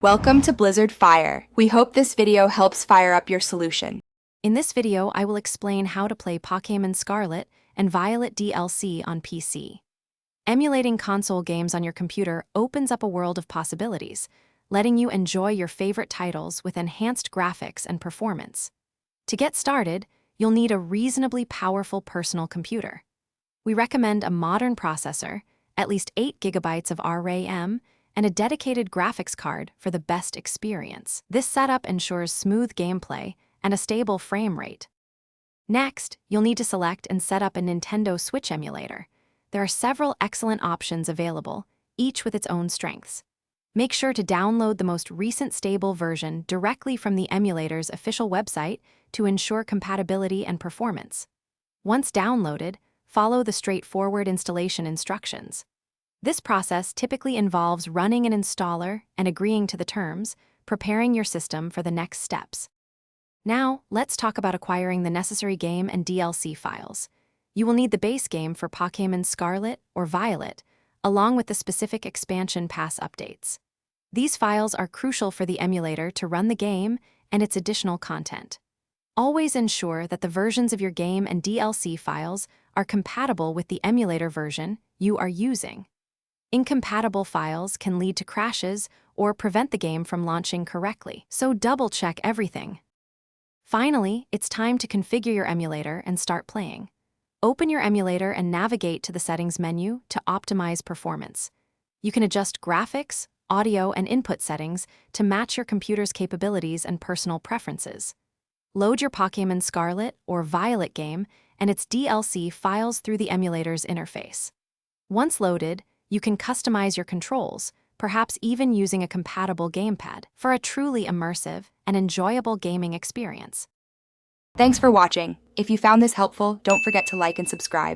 Welcome to Blizzard Fire. We hope this video helps fire up your solution. In this video, I will explain how to play Pokémon Scarlet and Violet DLC on PC. Emulating console games on your computer opens up a world of possibilities, letting you enjoy your favorite titles with enhanced graphics and performance. To get started, you'll need a reasonably powerful personal computer. We recommend a modern processor, at least 8 GB of RAM, and a dedicated graphics card for the best experience. This setup ensures smooth gameplay and a stable frame rate. Next, you'll need to select and set up a Nintendo Switch emulator. There are several excellent options available, each with its own strengths. Make sure to download the most recent stable version directly from the emulator's official website to ensure compatibility and performance. Once downloaded, follow the straightforward installation instructions. This process typically involves running an installer and agreeing to the terms, preparing your system for the next steps. Now, let's talk about acquiring the necessary game and DLC files. You will need the base game for Pokémon Scarlet or Violet, along with the specific expansion pass updates. These files are crucial for the emulator to run the game and its additional content. Always ensure that the versions of your game and DLC files are compatible with the emulator version you are using. Incompatible files can lead to crashes or prevent the game from launching correctly, so double-check everything. Finally, it's time to configure your emulator and start playing. Open your emulator and navigate to the settings menu to optimize performance. You can adjust graphics, audio, and input settings to match your computer's capabilities and personal preferences. Load your Pokémon Scarlet or Violet game and its DLC files through the emulator's interface. Once loaded, you can customize your controls, perhaps even using a compatible gamepad, for a truly immersive and enjoyable gaming experience. Thanks for watching. If you found this helpful, don't forget to like and subscribe.